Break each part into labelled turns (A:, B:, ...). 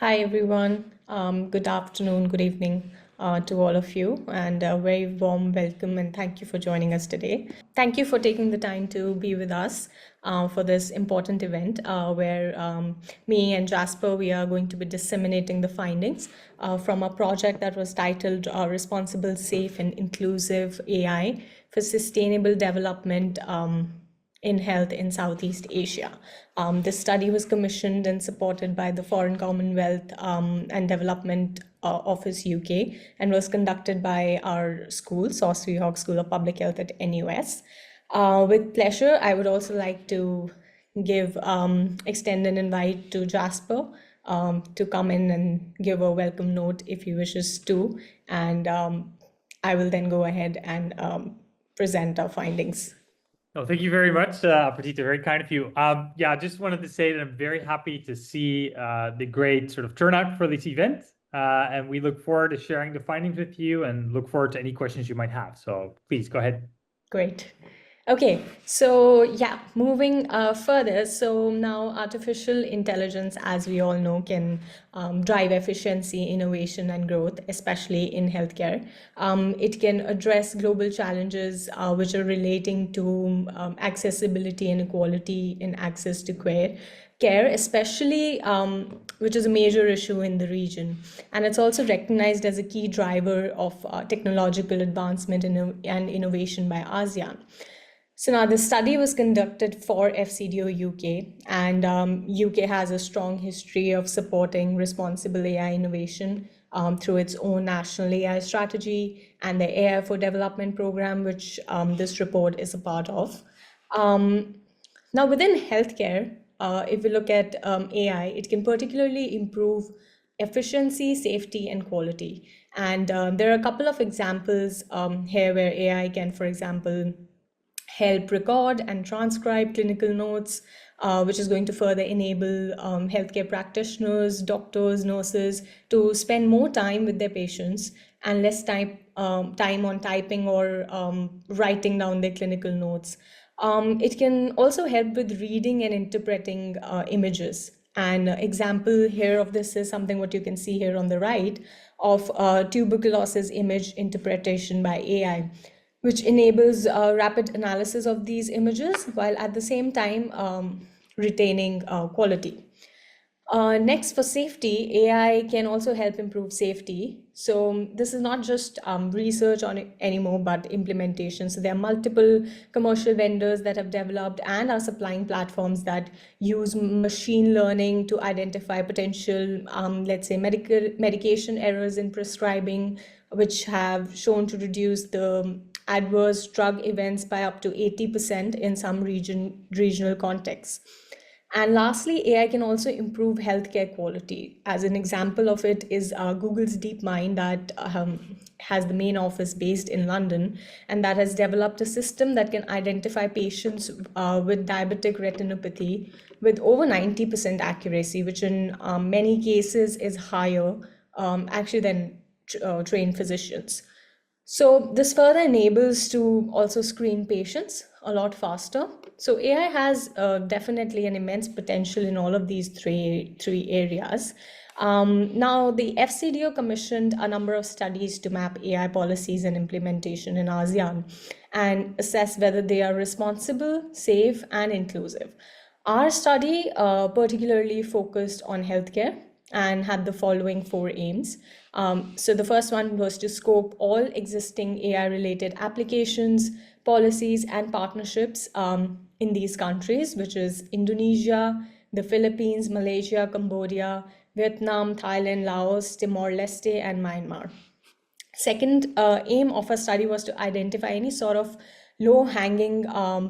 A: Hi, everyone. Good afternoon, good evening to all of you, and a very warm welcome and thank you for joining us today. Thank you for taking the time to be with us for this important event where me and Jasper, we are going to be disseminating the findings from a project that was titled Responsible, Safe, and Inclusive AI for Sustainable Development in health in Southeast Asia. This study was commissioned and supported by the Foreign Commonwealth and Development Office UK and was conducted by our school, Soswi Hawk School of Public Health at NUS. With pleasure, I would also like to extend an invite to Jasper to come in and give a welcome note if he wishes to. And I will then go ahead and present our findings.
B: No, thank you very much, Aprajita. Very kind of you. Yeah, I just wanted to say that I'm very happy to see the great sort of turnout for this event. And we look forward to sharing the findings with you and look forward to any questions you might have. So please go ahead.
A: Great. Okay, so yeah, moving further. So now artificial intelligence, as we all know, can drive efficiency, innovation, and growth, especially in healthcare. It can address global challenges which are relating to accessibility and equality in access to care, especially which is a major issue in the region. And it's also recognized as a key driver of technological advancement and innovation by ASEAN. So now the study was conducted for FCDO UK, and UK has a strong history of supporting responsible AI innovation through its own national AI strategy and the AI for Development program, which this report is a part of. Now within healthcare, if we look at AI, it can particularly improve efficiency, safety, and quality. And there are a couple of examples here where AI can, for example, help record and transcribe clinical notes, which is going to further enable healthcare practitioners, doctors, nurses to spend more time with their patients and less time on typing or writing down their clinical notes. It can also help with reading and interpreting images. An example here of this is something what you can see here on the right of tuberculosis image interpretation by AI, which enables rapid analysis of these images while at the same time retaining quality. Next, for safety, AI can also help improve safety. So this is not just research on it anymore, but implementation. So there are multiple commercial vendors that have developed and are supplying platforms that use machine learning to identify potential, let's say, medication errors in prescribing, which have shown to reduce the adverse drug events by up to 80% in some regional contexts. And lastly, AI can also improve healthcare quality. As an example of it is Google's DeepMind that has the main office based in London, and that has developed a system that can identify patients with diabetic retinopathy with over 90% accuracy, which in many cases is higher actually than trained physicians. So this further enables to also screen patients a lot faster. So AI has definitely an immense potential in all of these three areas. Now, the FCDO commissioned a number of studies to map AI policies and implementation in ASEAN and assess whether they are responsible, safe, and inclusive. Our study particularly focused on healthcare and had the following four aims. So the first one was to scope all existing AI-related applications, policies, and partnerships in these countries, which is Indonesia, the Philippines, Malaysia, Cambodia, Vietnam, Thailand, Laos, Timor-Leste, and Myanmar. Second aim of our study was to identify any sort of low-hanging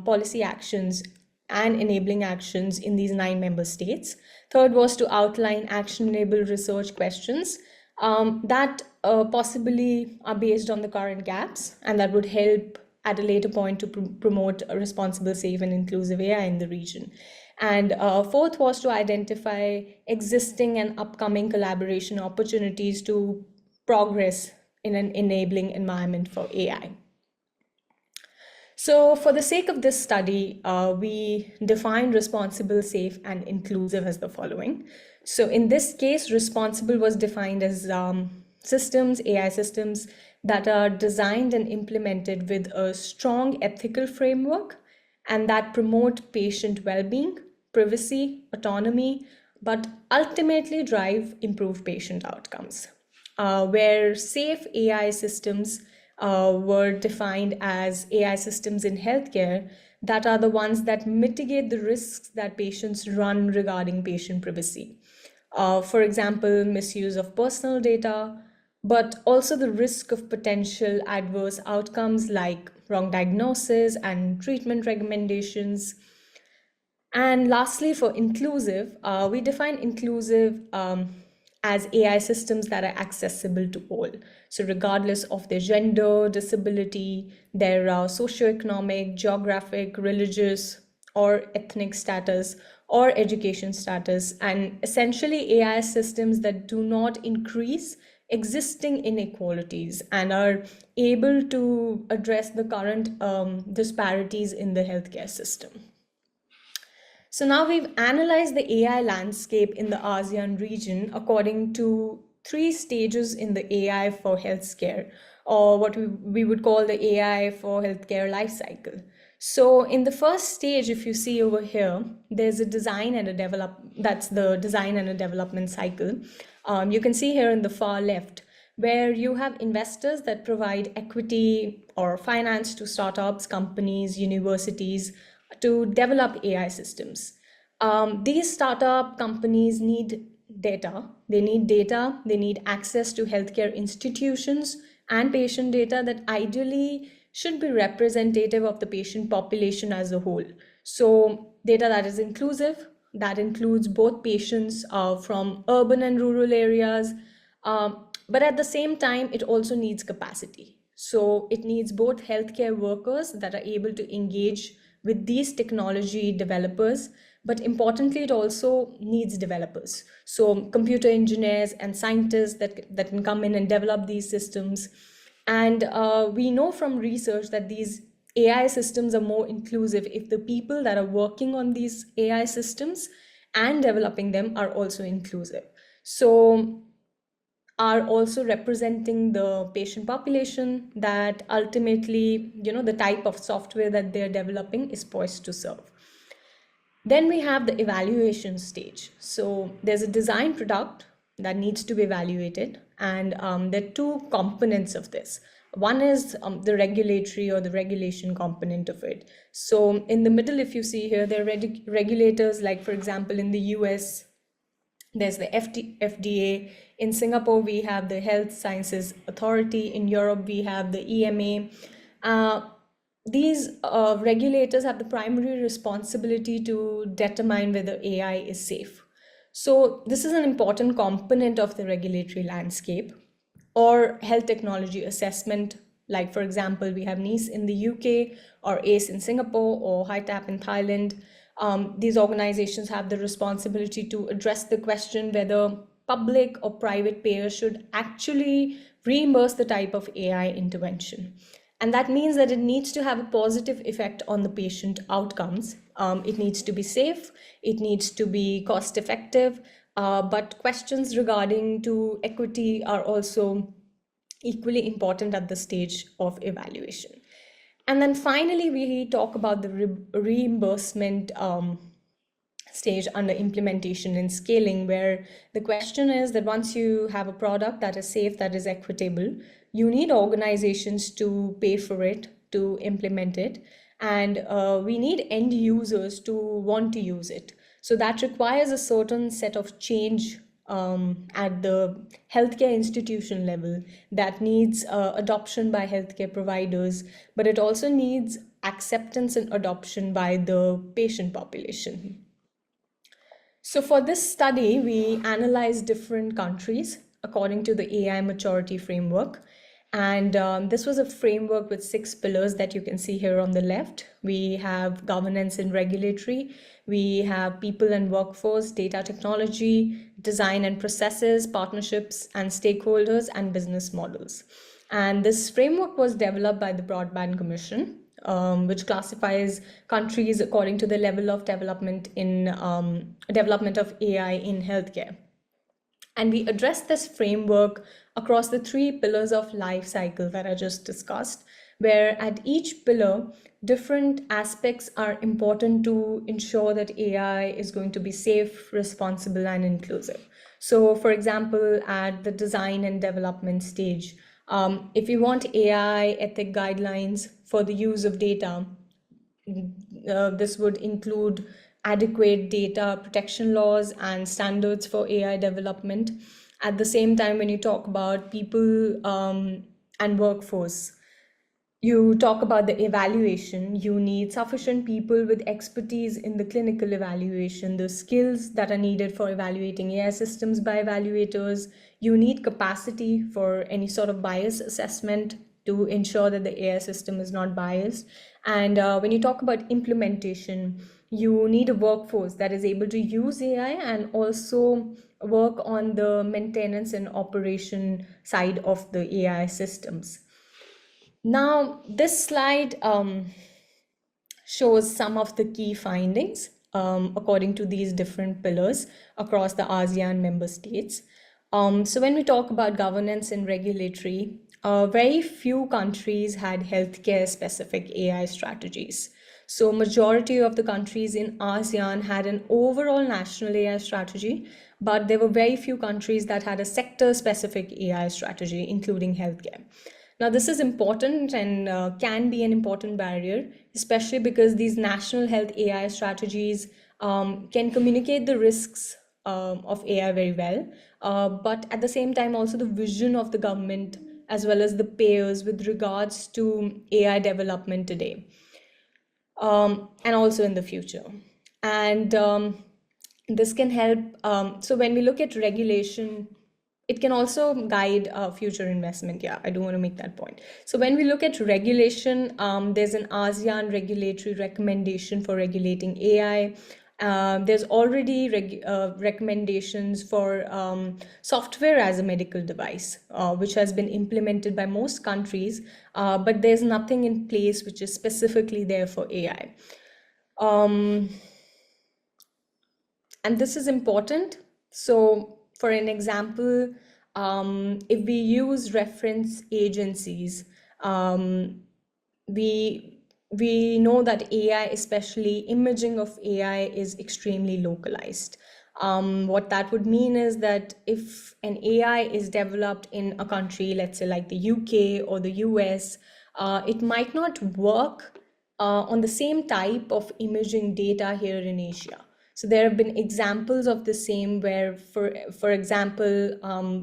A: policy actions and enabling actions in these 9 member states. Third was to outline actionable research questions that possibly are based on the current gaps and that would help at a later point to promote a responsible, safe, and inclusive AI in the region. And fourth was to identify existing and upcoming collaboration opportunities to progress in an enabling environment for AI. So for the sake of this study, we defined responsible, safe, and inclusive as the following. So in this case, responsible was defined as systems, AI systems that are designed and implemented with a strong ethical framework and that promote patient well-being, privacy, autonomy, but ultimately drive improved patient outcomes. Where safe AI systems were defined as AI systems in healthcare that are the ones that mitigate the risks that patients run regarding patient privacy. For example, misuse of personal data, but also the risk of potential adverse outcomes like wrong diagnosis and treatment recommendations. And lastly, for inclusive, we define inclusive as AI systems that are accessible to all. So, regardless of their gender, disability, their socioeconomic, geographic, religious, or ethnic status, or education status, and essentially AI systems that do not increase existing inequalities and are able to address the current disparities in the healthcare system. So now we've analyzed the AI landscape in the ASEAN region according to three stages in the AI for healthcare, or what we would call the AI for healthcare life cycle. So in the first stage, if you see over here, there's a design and a that's the design and a development cycle. You can see here in the far left, where you have investors that provide equity or finance to startups, companies, universities, to develop AI systems. These startup companies need data. They need access to healthcare institutions and patient data that ideally should be representative of the patient population as a whole. So, data that is inclusive, that includes both patients from urban and rural areas, but at the same time, it also needs capacity. So, it needs both healthcare workers that are able to engage with these technology developers, but importantly, it also needs developers. So computer engineers and scientists that can come in and develop these systems. And we know from research that these AI systems are more inclusive if the people that are working on these AI systems and developing them are also inclusive. So are also representing the patient population that ultimately, the type of software that they're developing is poised to serve. Then we have the evaluation stage. So there's a design product that needs to be evaluated, and there are two components of this. One is the regulatory or the regulation component of it. So in the middle, if you see here, there are regulators, like for example, in the US, there's the FDA. In Singapore, we have the Health Sciences Authority. In Europe, we have the EMA. These regulators have the primary responsibility to determine whether AI is safe. So this is an important component of the regulatory landscape. Or health technology assessment, like for example, we have NICE in the UK, or ACE in Singapore, or HITAP in Thailand. These organizations have the responsibility to address the question whether public or private payers should actually reimburse the type of AI intervention. And that means that it needs to have a positive effect on the patient outcomes. It needs to be safe, it needs to be cost effective, but questions regarding to equity are also equally important at the stage of evaluation. And then finally, we talk about the reimbursement stage under implementation and scaling, where the question is that once you have a product that is safe, that is equitable, you need organizations to pay for it, to implement it, and we need end users to want to use it. So that requires a certain set of change at the healthcare institution level that needs adoption by healthcare providers, but it also needs acceptance and adoption by the patient population. So for this study, we analyzed different countries according to the AI maturity framework. And this was a framework with 6 pillars that you can see here on the left. We have governance and regulatory. We have people and workforce, data technology, design and processes, partnerships and stakeholders, and business models. And this framework was developed by the Broadband Commission which classifies countries according to the level of development in development of AI in healthcare. And we address this framework across the three pillars of life cycle that I just discussed, where at each pillar, different aspects are important to ensure that AI is going to be safe, responsible, and inclusive. So, for example, at the design and development stage, if you want AI ethic guidelines for the use of data, this would include adequate data protection laws and standards for AI development. At the same time, when you talk about people and workforce, you talk about the evaluation. You need sufficient people with expertise in the clinical evaluation, the skills that are needed for evaluating AI systems by evaluators. You need capacity for any sort of bias assessment to ensure that the AI system is not biased. And when you talk about implementation, you need a workforce that is able to use AI and also work on the maintenance and operation side of the AI systems. Now, this slide shows some of the key findings according to these different pillars across the ASEAN member states. So when we talk about governance and regulatory, very few countries had healthcare specific AI strategies. So majority of the countries in ASEAN had an overall national AI strategy, but there were very few countries that had a sector specific AI strategy, including healthcare. Now, this is important and can be an important barrier, especially because these national health AI strategies can communicate the risks of AI very well, but at the same time, also the vision of the government as well as the payers with regards to AI development today and also in the future. And this can help. So when we look at regulation, it can also guide future investment. Yeah, I do want to make that point. So when we look at regulation, there's an ASEAN regulatory recommendation for regulating AI. There's already recommendations for software as a medical device, which has been implemented by most countries, but there's nothing in place which is specifically there for AI. And this is important. So for an example, if we use reference agencies, we know that AI, especially imaging of AI, is extremely localized. What that would mean is that if an AI is developed in a country, let's say like the UK or the US, it might not work on the same type of imaging data here in Asia. So there have been examples of the same where, for example,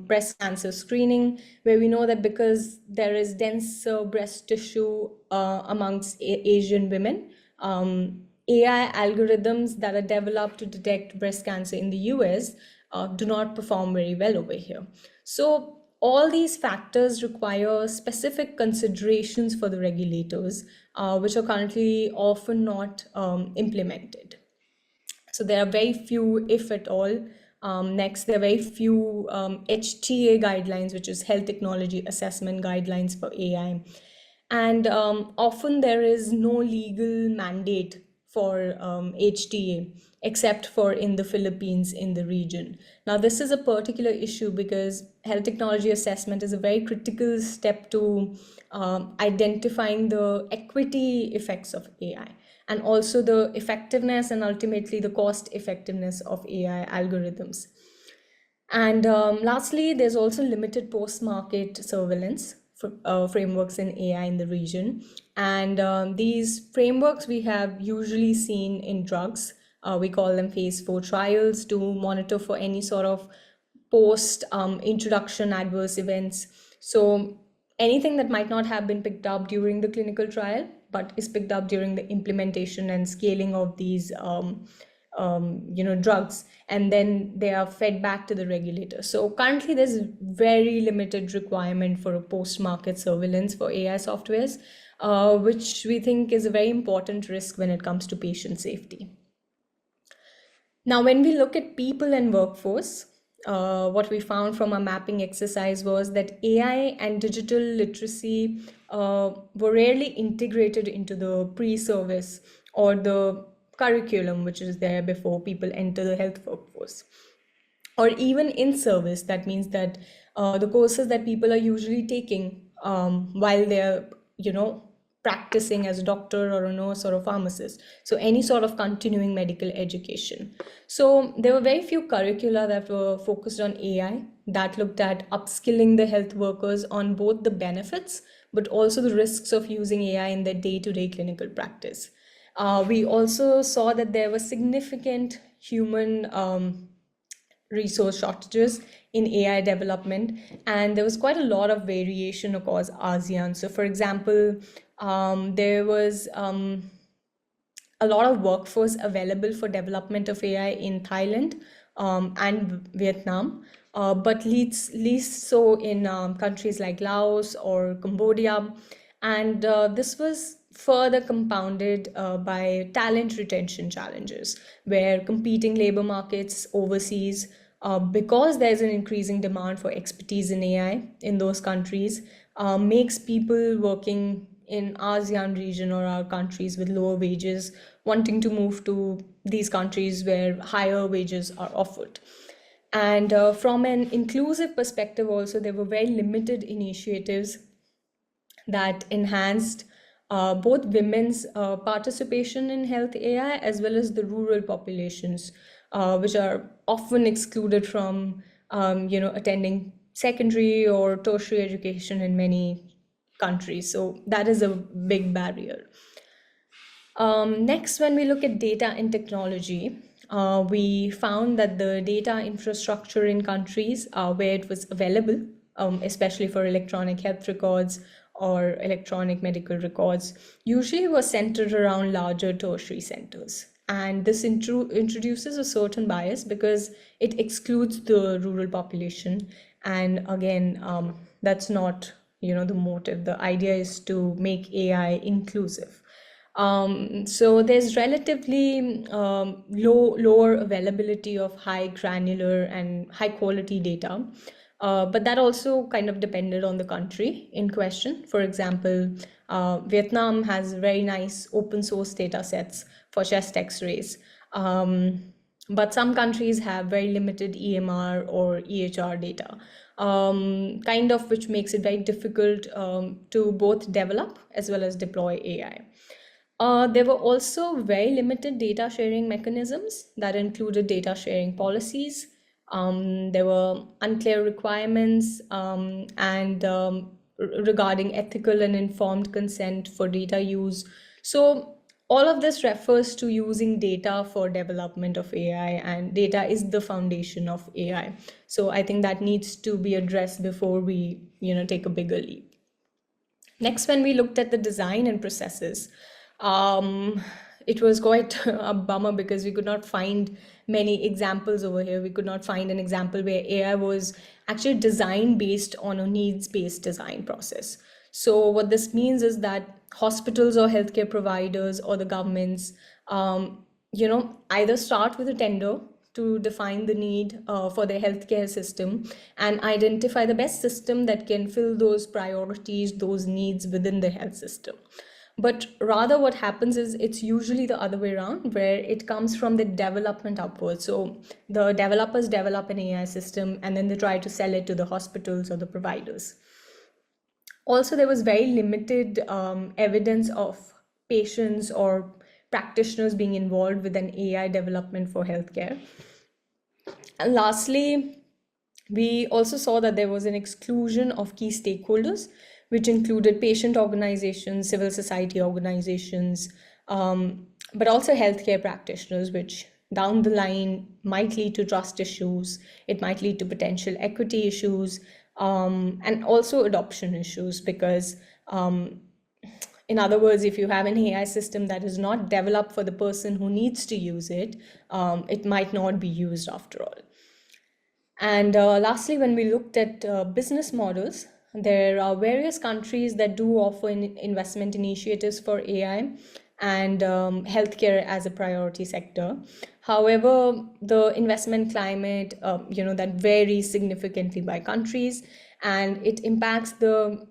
A: breast cancer screening, where we know that because there is denser breast tissue amongst Asian women, AI algorithms that are developed to detect breast cancer in the US do not perform very well over here. So all these factors require specific considerations for the regulators, which are currently often not implemented. So there are very few, if at all. Next, there are very few HTA guidelines, which is Health Technology Assessment Guidelines for AI. And often there is no legal mandate for HTA, except for in the Philippines in the region. Now, this is a particular issue because health technology assessment is a very critical step to identifying the equity effects of AI and also the effectiveness and ultimately the cost effectiveness of AI algorithms. And lastly, there's also limited post-market surveillance frameworks in AI in the region. And these frameworks we have usually seen in drugs. We call them phase 4 trials to monitor for any sort of post introduction adverse events. So anything that might not have been picked up during the clinical trial, but is picked up during the implementation and scaling of these drugs, and then they are fed back to the regulator. So currently there's very limited requirement for a post-market surveillance for AI softwares, which we think is a very important risk when it comes to patient safety. Now, when we look at people and workforce, what we found from our mapping exercise was that AI and digital literacy were rarely integrated into the pre-service or the curriculum which is there before people enter the health workforce, or even in service. That means that the courses that people are usually taking while they're, practicing as a doctor or a nurse or a pharmacist, so any sort of continuing medical education. So there were very few curricula that were focused on AI, that looked at upskilling the health workers on both the benefits but also the risks of using AI in their day-to-day clinical practice. We also saw that there was significant human resource shortages in AI development, and there was quite a lot of variation across ASEAN. So, for example, there was a lot of workforce available for development of AI in Thailand and Vietnam, but least so in countries like Laos or Cambodia. And this was further compounded by talent retention challenges, where competing labor markets overseas, because there's an increasing demand for expertise in AI in those countries, makes people working in ASEAN region or our countries with lower wages wanting to move to these countries where higher wages are offered. And from an inclusive perspective also, there were very limited initiatives that enhanced both women's participation in health AI as well as the rural populations, which are often excluded from, attending secondary or tertiary education in many countries. So that is a big barrier. Next, when we look at data and technology, we found that the data infrastructure in countries where it was available, especially for electronic health records or electronic medical records, usually was centered around larger tertiary centers. And this introduces a certain bias because it excludes the rural population. And again, that's not, the motive. The idea is to make AI inclusive. So there's relatively lower availability of high granular and high quality data. But that also kind of depended on the country in question. For example, Vietnam has very nice open source data sets for chest x-rays. But some countries have very limited EMR or EHR data, kind of which makes it very difficult to both develop as well as deploy AI. There were also very limited data sharing mechanisms that included data sharing policies. There were unclear requirements regarding ethical and informed consent for data use. So all of this refers to using data for development of AI, and data is the foundation of AI. So I think that needs to be addressed before we, take a bigger leap. Next, when we looked at the design and processes, it was quite a bummer because we could not find many examples over here. We could not find an example where AI was actually designed based on a needs-based design process. So what this means is that hospitals or healthcare providers or the governments, either start with a tender to define the need for their healthcare system and identify the best system that can fill those priorities, those needs within the health system. But rather what happens is it's usually the other way around, where it comes from the development upwards. So the developers develop an AI system and then they try to sell it to the hospitals or the providers. Also, there was very limited evidence of patients or practitioners being involved with an AI development for healthcare. And lastly, we also saw that there was an exclusion of key stakeholders, which included patient organizations, civil society organizations, but also healthcare practitioners, which down the line might lead to trust issues. It might lead to potential equity issues, and also adoption issues, because in other words, if you have an AI system that is not developed for the person who needs to use it, it might not be used after all. And lastly, when we looked at business models, there are various countries that do offer investment initiatives for AI and healthcare as a priority sector. However, the investment climate, that varies significantly by countries, and it impacts the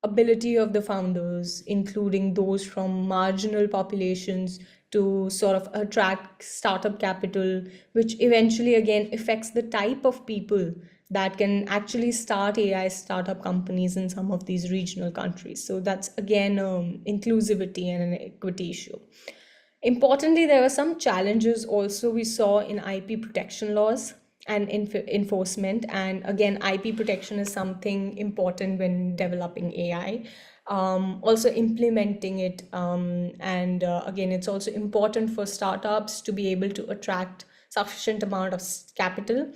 A: ability of the founders, including those from marginal populations, to sort of attract startup capital, which eventually again affects the type of people that can actually start AI startup companies in some of these regional countries. So that's again inclusivity and an equity issue. Importantly, there were some challenges also we saw in IP protection laws and enforcement. And again, IP protection is something important when developing AI. Also implementing it, and again, it's also important for startups to be able to attract sufficient amount of capital.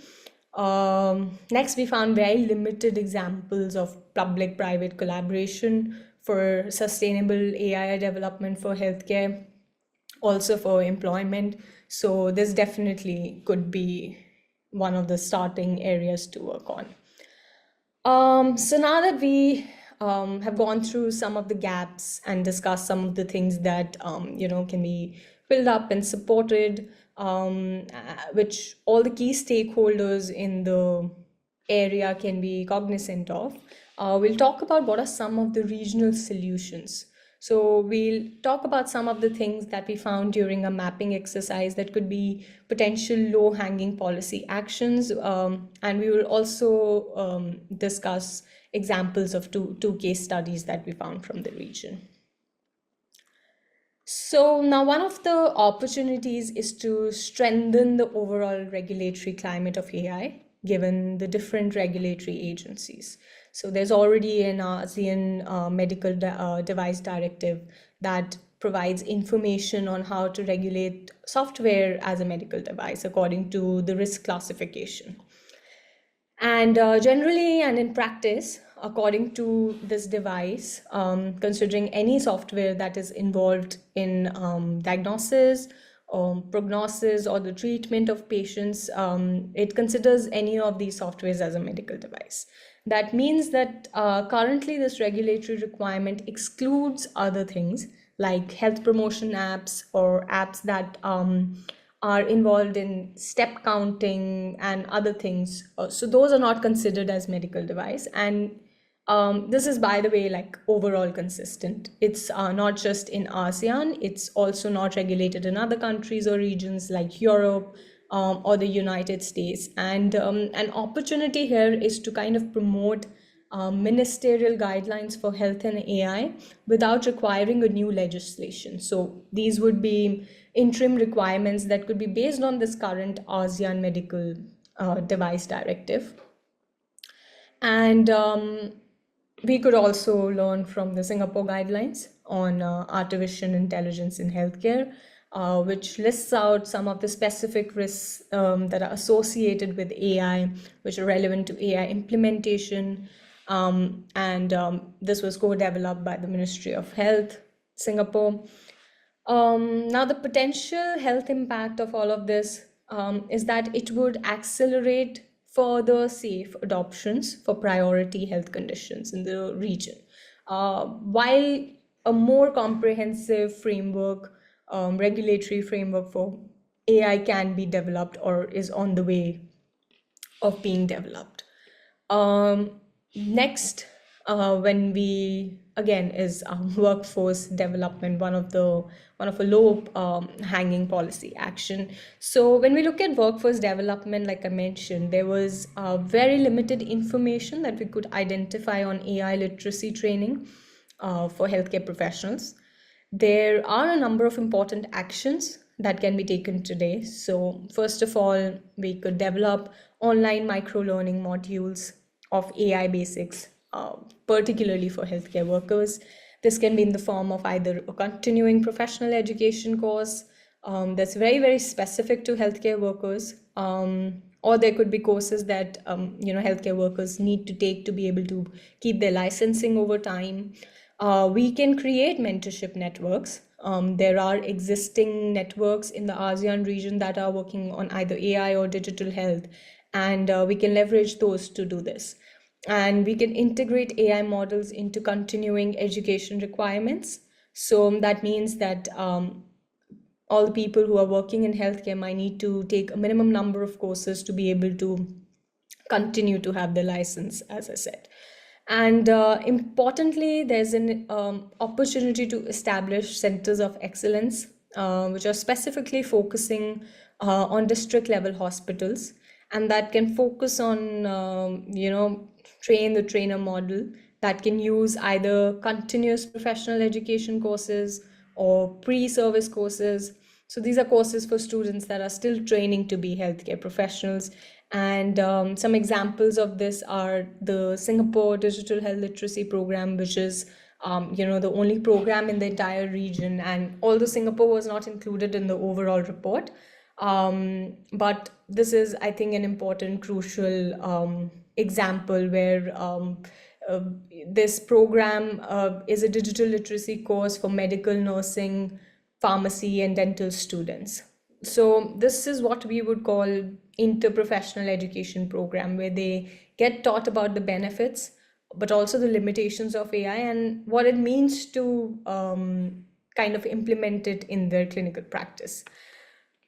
A: Next, we found very limited examples of public-private collaboration for sustainable AI development for healthcare, also for employment. So this definitely could be one of the starting areas to work on. So now that we have gone through some of the gaps and discussed some of the things that can be filled up and supported, which all the key stakeholders in the area can be cognizant of, we'll talk about what are some of the regional solutions. So we'll talk about some of the things that we found during a mapping exercise that could be potential low-hanging policy actions, and we will also discuss examples of two case studies that we found from the region. So now one of the opportunities is to strengthen the overall regulatory climate of AI, given the different regulatory agencies. So there's already an ASEAN medical device directive that provides information on how to regulate software as a medical device according to the risk classification. And generally and in practice, according to this device, considering any software that is involved in diagnosis, prognosis, or the treatment of patients, it considers any of these softwares as a medical device. That means that currently this regulatory requirement excludes other things like health promotion apps or apps that are involved in step counting and other things. So those are not considered as medical device. And this is, by the way, like overall consistent. It's not just in ASEAN, it's also not regulated in other countries or regions like Europe or the United States. And an opportunity here is to kind of promote ministerial guidelines for health and AI without requiring a new legislation. So these would be interim requirements that could be based on this current ASEAN medical device directive. And we could also learn from the Singapore guidelines on artificial intelligence in healthcare, which lists out some of the specific risks that are associated with AI, which are relevant to AI implementation. This was co-developed by the Ministry of Health, Singapore. Now, the potential health impact of all of this is that it would accelerate further safe adoptions for priority health conditions in the region, while a more comprehensive framework, regulatory framework for AI can be developed or is on the way of being developed. Next, when we again is workforce development, one of a low hanging policy action. So when we look at workforce development, like I mentioned, there was very limited information that we could identify on AI literacy training for healthcare professionals. There are a number of important actions that can be taken today. So first of all, we could develop online micro-learning modules of AI basics, particularly for healthcare workers. This can be in the form of either a continuing professional education course that's very, very specific to healthcare workers, or there could be courses that healthcare workers need to take to be able to keep their licensing over time. We can create mentorship networks. There are existing networks in the ASEAN region that are working on either AI or digital health, and we can leverage those to do this. And we can integrate AI models into continuing education requirements. So that means that all the people who are working in healthcare might need to take a minimum number of courses to be able to continue to have the license, as I said. And importantly, there's an opportunity to establish centers of excellence, which are specifically focusing on district level hospitals, and that can focus on, train the trainer model that can use either continuous professional education courses or pre-service courses. So these are courses for students that are still training to be healthcare professionals. And some examples of this are the Singapore Digital Health Literacy Program, which is the only program in the entire region. And although Singapore was not included in the overall report, but this is, I think, an important, crucial example where uh, this program is a digital literacy course for medical, nursing, pharmacy, and dental students. So this is what we would call interprofessional education program, where they get taught about the benefits, but also the limitations of AI and what it means to kind of implement it in their clinical practice.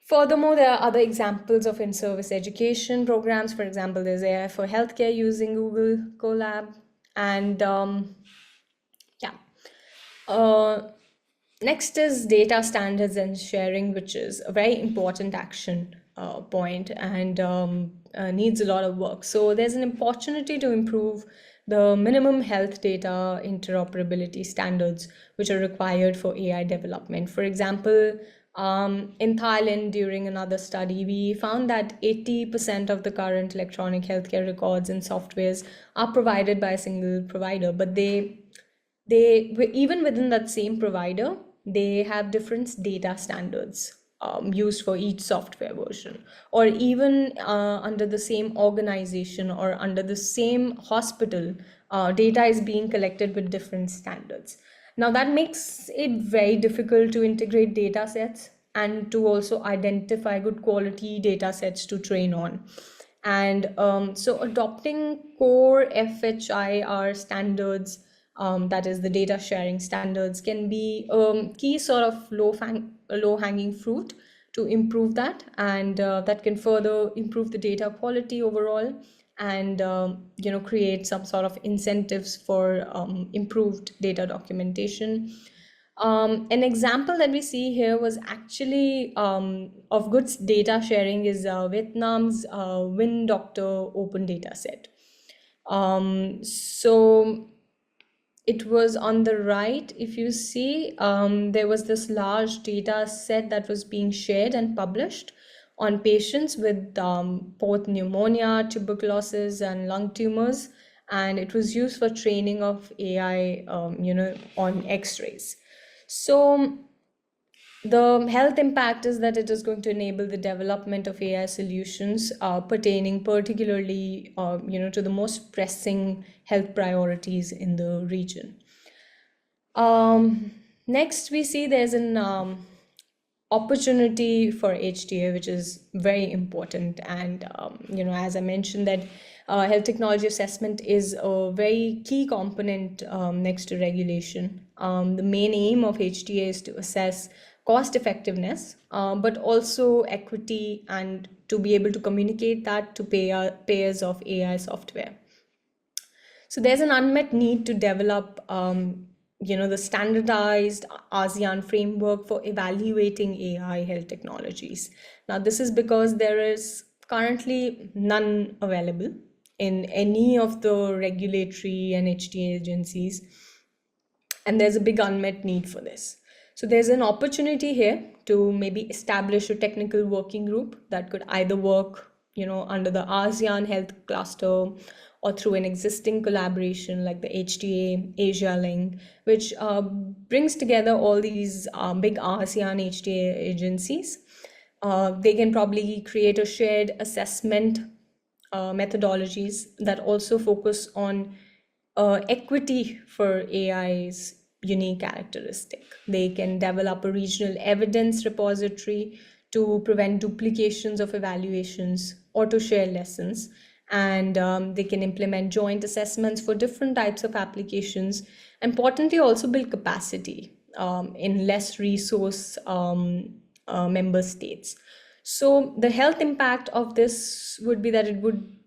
A: Furthermore, there are other examples of in-service education programs. For example, there's AI for healthcare using Google Colab. And yeah. Next is data standards and sharing, which is a very important action point and needs a lot of work. So there's an opportunity to improve the minimum health data interoperability standards, which are required for AI development. For example, in Thailand, during another study, we found that 80% of the current electronic healthcare records and softwares are provided by a single provider, but even within that same provider, they have different data standards used for each software version, or even under the same organization or under the same hospital, data is being collected with different standards. Now that makes it very difficult to integrate data sets and to also identify good quality data sets to train on. And so adopting core FHIR standards, that is the data sharing standards, can be key sort of low hanging fruit to improve that, and that can further improve the data quality overall, and create some sort of incentives for improved data documentation. An example that we see here was actually of good data sharing is Vietnam's Win Doctor open data set. So it was on the right. If you see, there was this large data set that was being shared and published on patients with both pneumonia, tuberculosis, and lung tumors. And it was used for training of AI, on X-rays. So the health impact is that it is going to enable the development of AI solutions pertaining particularly, to the most pressing health priorities in the region. Next, we see there's an opportunity for HTA, which is very important. And, as I mentioned, that health technology assessment is a very key component next to regulation. The main aim of HTA is to assess cost effectiveness, but also equity, and to be able to communicate that to payers of AI software. So there's an unmet need to develop the standardized ASEAN framework for evaluating AI health technologies. Now, this is because there is currently none available in any of the regulatory and HTA agencies, and there's a big unmet need for this. So there's an opportunity here to maybe establish a technical working group that could either work, under the ASEAN Health Cluster, or through an existing collaboration like the HTA Asia Link, which brings together all these big ASEAN HTA agencies. They can probably create a shared assessment methodologies that also focus on equity for AI's unique characteristic. They can develop a regional evidence repository to prevent duplications of evaluations or to share lessons. And they can implement joint assessments for different types of applications. Importantly, also build capacity in less resource member states. So the health impact of this would be that it would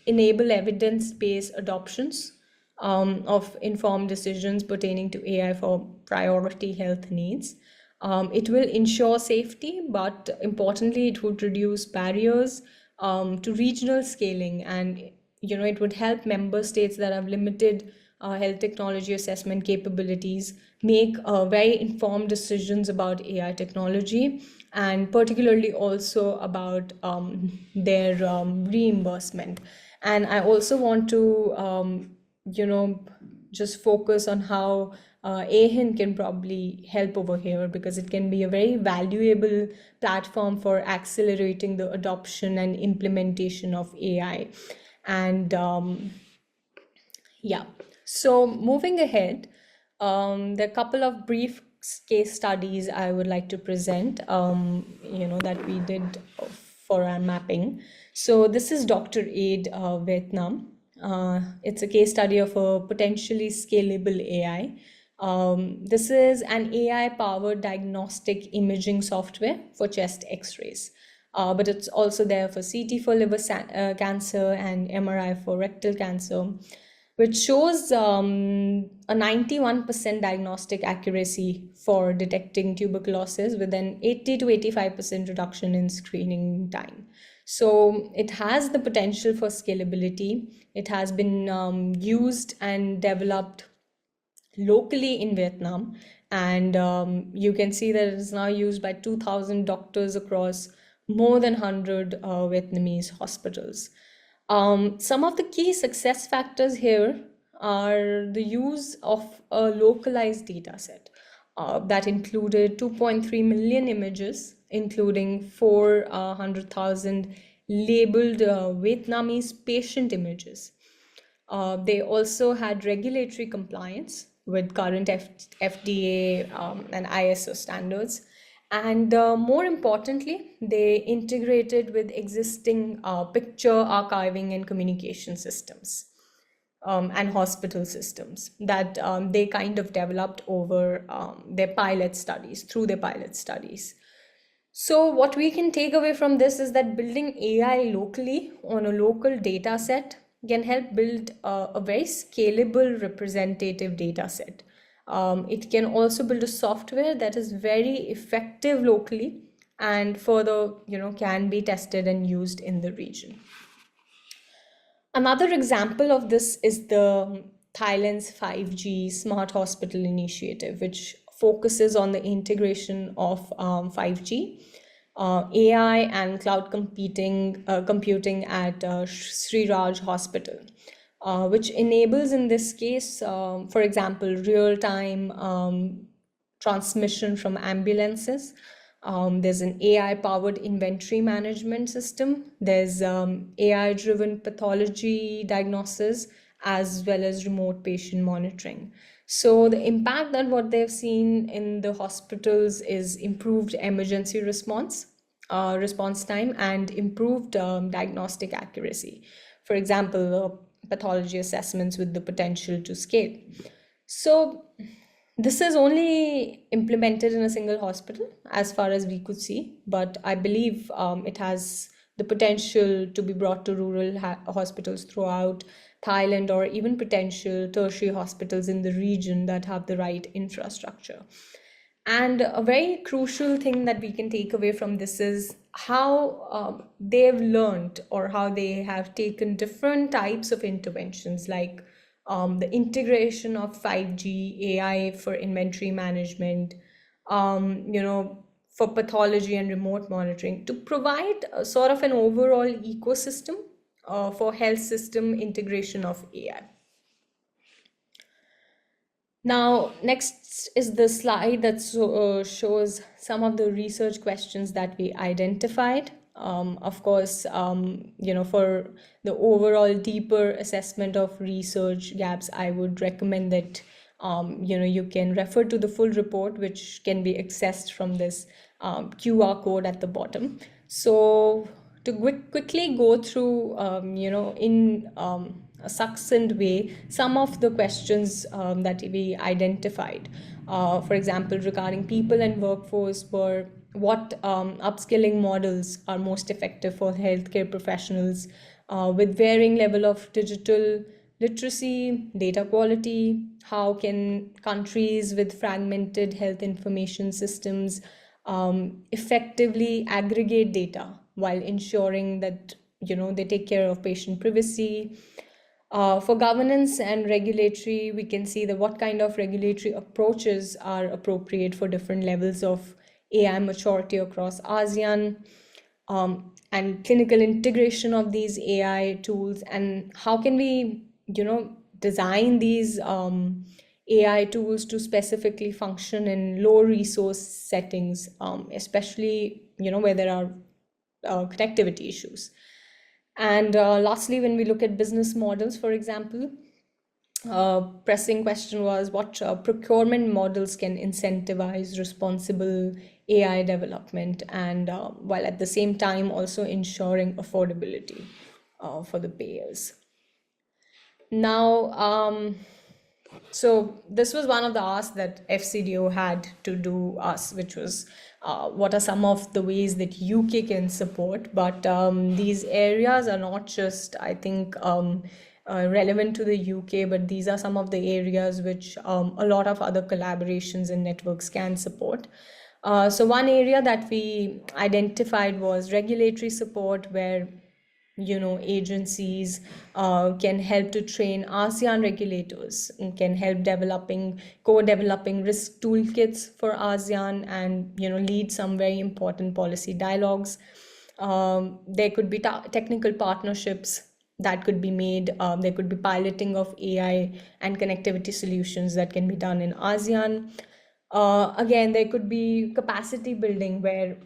A: enable evidence-based adoptions of informed decisions pertaining to AI for priority health needs. It will ensure safety, but importantly, it would reduce barriers to regional scaling, and it would help member states that have limited health technology assessment capabilities make very informed decisions about AI technology, and particularly also about their reimbursement. And I also want to just focus on how AHIN can probably help over here, because it can be a very valuable platform for accelerating the adoption and implementation of AI. And yeah, so moving ahead, there are a couple of brief case studies I would like to present, that we did for our mapping. So this is Dr. Aid, Vietnam. It's a case study of a potentially scalable AI. This is an AI-powered diagnostic imaging software for chest X-rays. But it's also there for CT for liver cancer and MRI for rectal cancer, which shows a 91% diagnostic accuracy for detecting tuberculosis with an 80 to 85% reduction in screening time. So it has the potential for scalability. It has been used and developed locally in Vietnam, and you can see that it is now used by 2,000 doctors across more than 100 Vietnamese hospitals. Some of the key success factors here are the use of a localized data set that included 2.3 million images, including 400,000 labeled Vietnamese patient images. They also had regulatory compliance with current FDA and ISO standards. And more importantly, they integrated with existing picture archiving and communication systems and hospital systems that they kind of developed over their pilot studies, through their pilot studies. So what we can take away from this is that building AI locally on a local data set can help build a very scalable representative data set. It can also build a software that is very effective locally and further, can be tested and used in the region. Another example of this is the Thailand's 5G Smart Hospital Initiative, which focuses on the integration of 5G, AI, and cloud computing at Sri Raj Hospital, which enables, in this case, for example, real-time transmission from ambulances. There's an AI-powered inventory management system. There's AI-driven pathology diagnosis, as well as remote patient monitoring. So the impact that what they've seen in the hospitals is improved emergency response time, and improved diagnostic accuracy. For example, pathology assessments with the potential to scale. So this is only implemented in a single hospital, as far as we could see, but I believe it has the potential to be brought to rural hospitals throughout Thailand, or even potential tertiary hospitals in the region that have the right infrastructure. And a very crucial thing that we can take away from this is how they've learned, or how they have taken different types of interventions, like the integration of 5G, AI for inventory management, for pathology and remote monitoring, to provide a sort of an overall ecosystem for health system integration of AI. Now, next is the slide that shows some of the research questions that we identified. Of course, for the overall deeper assessment of research gaps, I would recommend that you can refer to the full report, which can be accessed from this QR code at the bottom. So to quickly go through, in a succinct way, some of the questions that we identified. For example, regarding people and workforce, were what upskilling models are most effective for healthcare professionals with varying level of digital literacy, data quality, how can countries with fragmented health information systems effectively aggregate data while ensuring that they take care of patient privacy. For governance and regulatory, we can see that what kind of regulatory approaches are appropriate for different levels of AI maturity across ASEAN, and clinical integration of these AI tools, and how can we, design these AI tools to specifically function in low resource settings, especially, where there are connectivity issues. And lastly, when we look at business models, for example, pressing question was what procurement models can incentivize responsible AI development, and while at the same time also ensuring affordability for the payers. Now, so this was one of the asks that FCDO had to do us, which was what are some of the ways that UK can support? But these areas are not just, I think, relevant to the UK, but these are some of the areas which a lot of other collaborations and networks can support. So one area that we identified was regulatory support, where agencies can help to train ASEAN regulators and can help co-developing risk toolkits for ASEAN, and lead some very important policy dialogues. There could be technical partnerships that could be made. There could be piloting of AI and connectivity solutions that can be done in ASEAN. Again, there could be capacity building where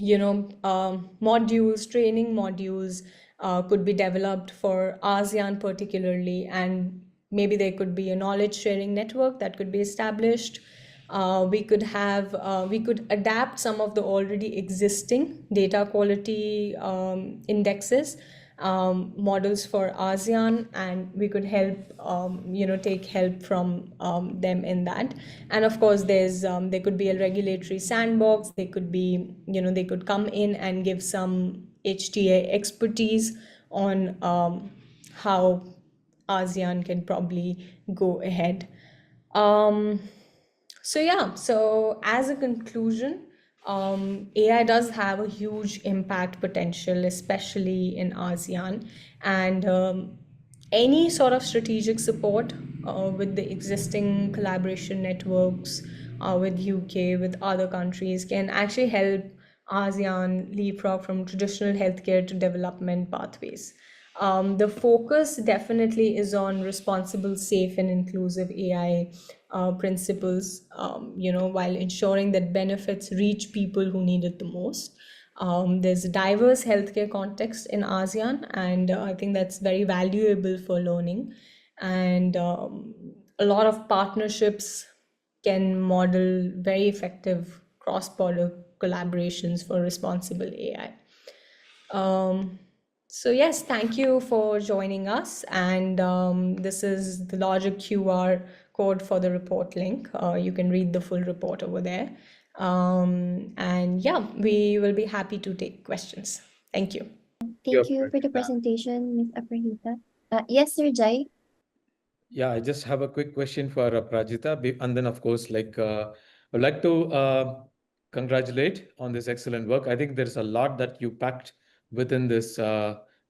A: modules, training modules could be developed for ASEAN particularly, and maybe there could be a knowledge sharing network that could be established. We could adapt some of the already existing data quality indexes, models for ASEAN, and we could help, take help from them in that. And of course, there could be a regulatory sandbox. They could be, they could come in and give some HTA expertise on how ASEAN can probably go ahead. So as a conclusion, AI does have a huge impact potential, especially in ASEAN, and any sort of strategic support with the existing collaboration networks with UK, with other countries, can actually help ASEAN leapfrog from traditional healthcare to development pathways. The focus definitely is on responsible, safe, and inclusive AI principles, while ensuring that benefits reach people who need it the most. There's a diverse healthcare context in ASEAN, and I think that's very valuable for learning. And a lot of partnerships can model very effective cross-border collaborations for responsible AI. So yes, thank you for joining us. And this is the Logic QR code for the report link. You can read the full report over there. And yeah, we will be happy to take questions. Thank you.
C: Thank you for the presentation, Ms. Aprajita. Yes, Sir Jai.
D: Yeah, I just have a quick question for Aprajita, and then of course, I'd like to congratulate on this excellent work. I think there's a lot that you packed within this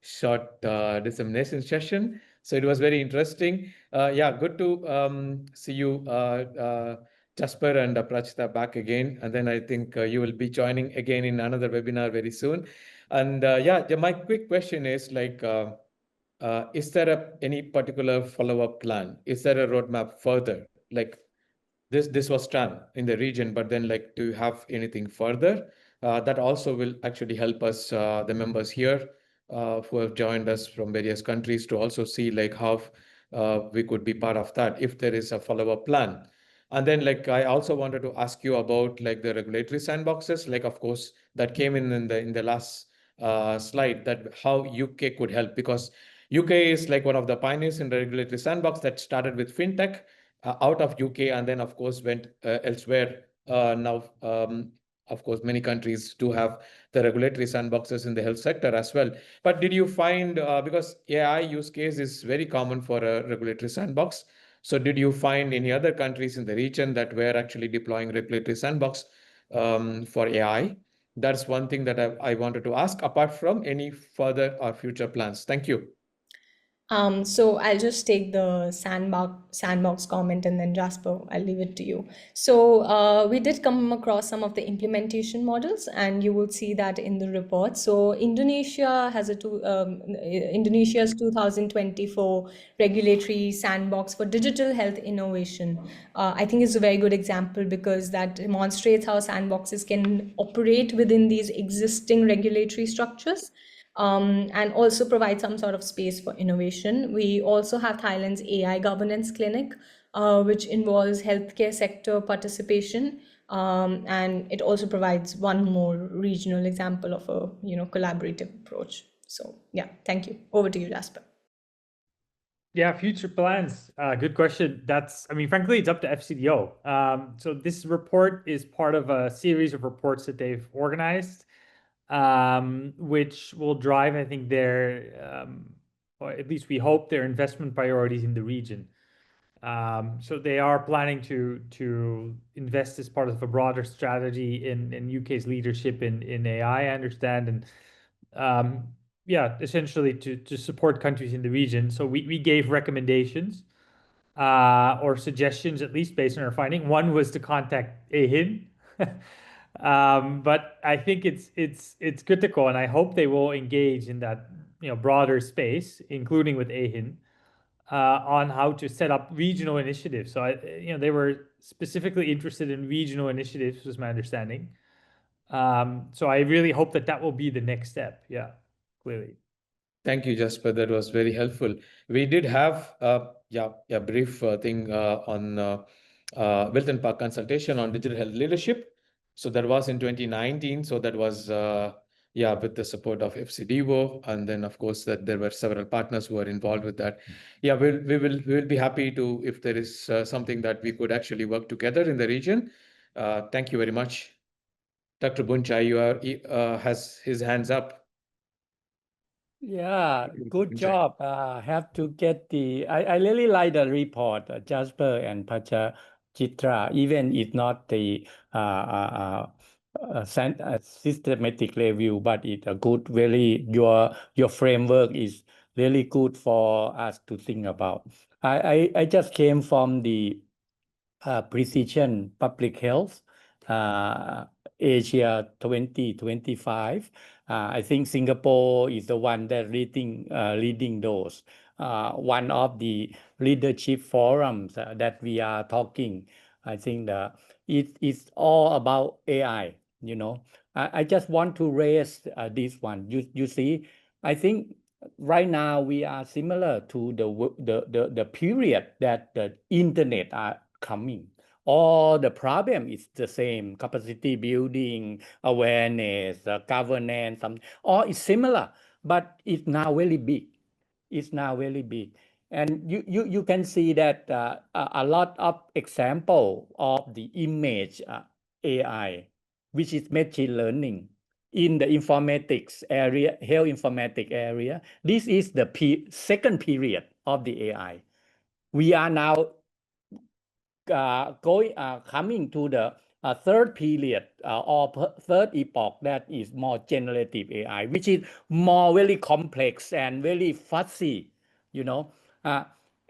D: short dissemination session. So it was very interesting. Yeah, good to see you, Jasper and Aprajita, back again. And then I think you will be joining again in another webinar very soon. And yeah, my quick question is is there any particular follow-up plan? Is there a roadmap further? Like this was done in the region, but then do you have anything further? That also will actually help us, the members here who have joined us from various countries, to also see how we could be part of that if there is a follow-up plan. And then I also wanted to ask you about the regulatory sandboxes. Of course, that came in the last slide, that how UK could help, because UK is one of the pioneers in the regulatory sandbox that started with fintech out of UK, and then of course went elsewhere. Now of course, many countries do have the regulatory sandboxes in the health sector as well. But did you find, because AI use case is very common for a regulatory sandbox, so did you find any other countries in the region that were actually deploying regulatory sandbox for AI? That's one thing that I wanted to ask, apart from any further or future plans. Thank you.
A: So I'll just take the sandbox comment, and then Jasper, I'll leave it to you. So we did come across some of the implementation models, and you will see that in the report. So Indonesia has Indonesia's 2024 regulatory sandbox for digital health innovation. I think is a very good example, because that demonstrates how sandboxes can operate within these existing regulatory structures, and also provide some sort of space for innovation. We also have Thailand's AI governance clinic, which involves healthcare sector participation, and it also provides one more regional example of a collaborative approach. So yeah, thank you. Over to you, Jasper.
B: Yeah, future plans. Good question. Frankly, it's up to FCDO. So this report is part of a series of reports that they've organized, which will drive, I think, or at least we hope, their investment priorities in the region. So they are planning to invest as part of a broader strategy in UK's leadership in AI, I understand, and essentially to support countries in the region. So we gave recommendations or suggestions, at least based on our finding. One was to contact AHIN. But I think it's critical, and I hope they will engage in that broader space, including with AHIN, on how to set up regional initiatives. So they were specifically interested in regional initiatives, was my understanding. So I really hope that will be the next step. Yeah, clearly.
D: Thank you, Jasper. That was very helpful. We did have a brief thing on Wilton Park consultation on digital health leadership. So that was in 2019. So that was with the support of FCDO, and then of course that there were several partners who were involved with that. Yeah, we will be happy to, if there is something that we could actually work together in the region. Thank you very much. Dr. Bunchai, has his hands up.
E: Yeah, good job. Have to get I really like the report, Jasper and Chitra, even if not the systematic review, but it's a good, really, your framework is really good for us to think about. I just came from the Precision Public Health Asia 2025. I think Singapore is the one that leading those. One of the leadership forums that we are talking. I think it's all about AI. I just want to raise this one. You see, I think right now we are similar to the period that the internet are coming. All the problem is the same: capacity building, awareness, governance, all is similar, but it's now very big. It's now very big. And you can see that a lot of example of the image AI, which is machine learning in the informatics area, health informatics area. This is the second period of the AI. We are now coming to the third period or third epoch, that is more generative AI, which is more very complex and very fuzzy,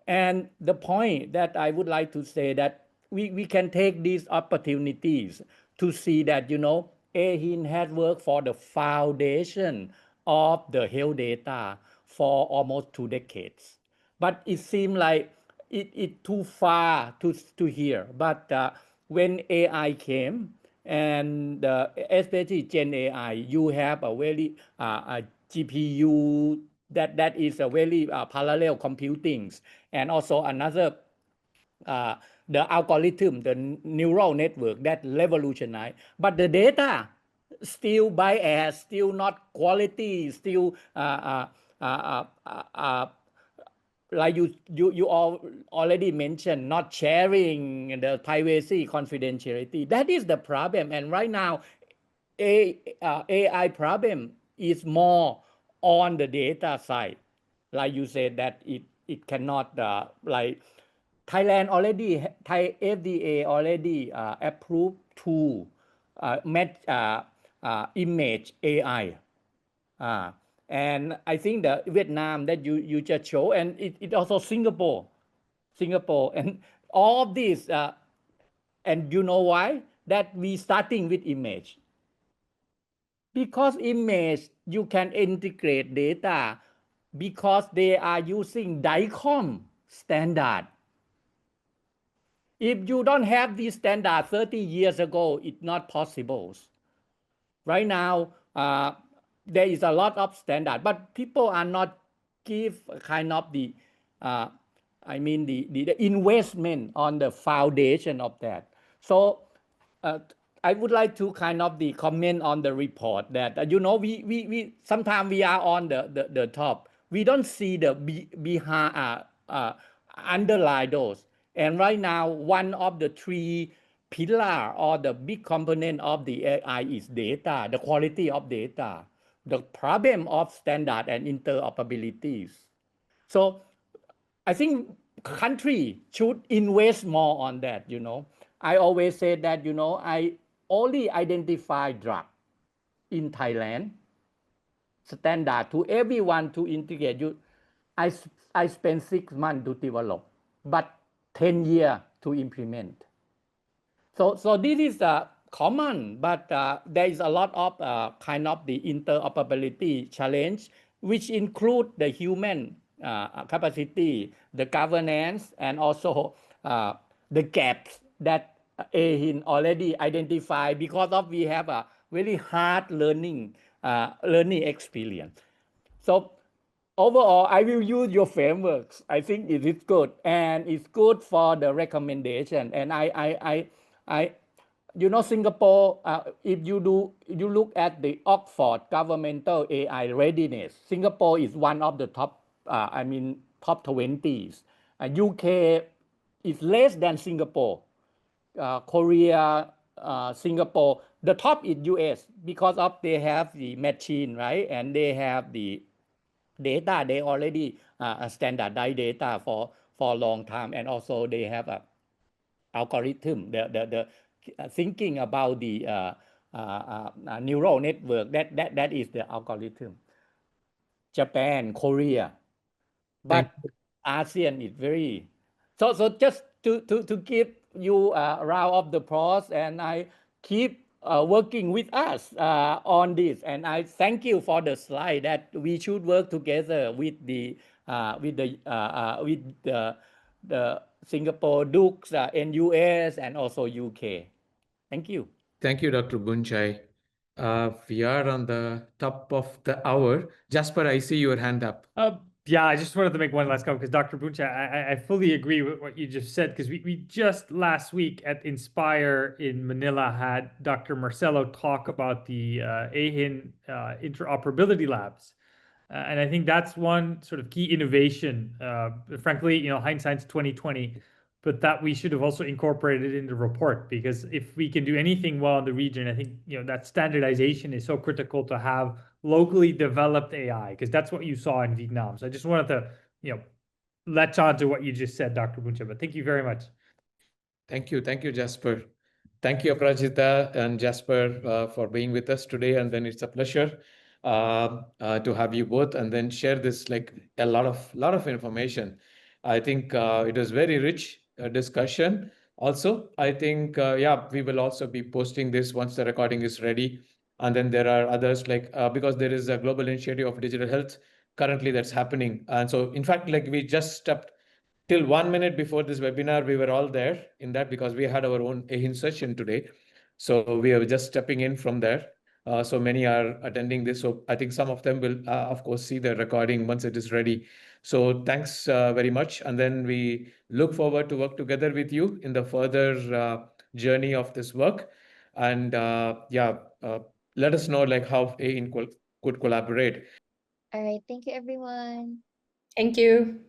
E: and the point that I would like to say that we can take these opportunities to see that, AHIN has worked for the foundation of the health data for almost 2 decades. But it seems like it too far to hear. But when AI came, and especially Gen AI, you have a very GPU that is a very parallel computing, and also another the algorithm, the neural network that revolutionized. But the data still biased, still not quality, still like you all already mentioned, not sharing the privacy, confidentiality. That is the problem. And right now, AI problem is more on the data side. Like you said that it cannot like Thailand already, Thai FDA already approved two image AI. And I think the Vietnam that you just show, and it also Singapore, and all of these, and you know why? That we starting with image. Because image, you can integrate data because they are using DICOM standard. If you don't have this standard 30 years ago, it's not possible. Right now, there is a lot of standard, but people are not give kind of the, the investment on the foundation of that. So I would like to kind of the comment on the report that, we sometimes we are on the top. We don't see the behind, underline those. And right now, one of the three pillar or the big component of the AI is data, the quality of data, the problem of standard and interoperabilities. So I think country should invest more on that. I always say that, I only identify drug in Thailand, standard to everyone to integrate. I spent 6 months to develop, but 10 years to implement. So this is common, but there is a lot of kind of the interoperability challenge, which include the human capacity, the governance, and also the gaps that AHIN already identified because of we have a very hard learning experience. So overall, I will use your frameworks. I think it is good, and it's good for the recommendation. And Singapore, if you look at the Oxford governmental AI readiness, Singapore is one of the top, top 20s. UK is less than Singapore. Korea, Singapore, the top is US because of they have the machine, right? And they have the data, they already standardized data for a long time, and also they have a algorithm, the thinking about the neural network, that is the algorithm. Japan, Korea, but ASEAN is very, so just to give you a round of the applause, and I keep working with us on this, and I thank you for the slide that we should work together with the Singapore Dukes in US and also UK. Thank you.
D: Thank you, Dr. Bunchai. We are on the top of the hour. Jasper, I see your hand up.
B: Yeah, I just wanted to make one last comment because Dr. Bunchai, I fully agree with what you just said, because we just last week at Inspire in Manila had Dr. Marcelo talk about the AHIN interoperability labs. And I think that's one sort of key innovation. Frankly, hindsight's 2020, but that we should have also incorporated in the report, because if we can do anything well in the region, I think that standardization is so critical to have locally developed AI, because that's what you saw in Vietnam. So I just wanted to latch on to what you just said, Dr. Buncha. But thank you very much.
D: Thank you, Jasper. Thank you, Aprajita and Jasper, for being with us today. And then it's a pleasure to have you both and then share this like a lot of information. I think it was very rich discussion. Also, I think we will also be posting this once the recording is ready. And then there are others like because there is a global initiative of digital health currently that's happening. And so in fact, like we just stepped till 1 minute before this webinar, we were all there in that because we had our own AHIN session today. So we are just stepping in from there. So many are attending this. So I think some of them will, of course, see the recording once it is ready. So thanks very much. And then we look forward to work together with you in the further journey of this work. And let us know like how AHIN could collaborate.
C: All right. Thank you, everyone.
A: Thank you.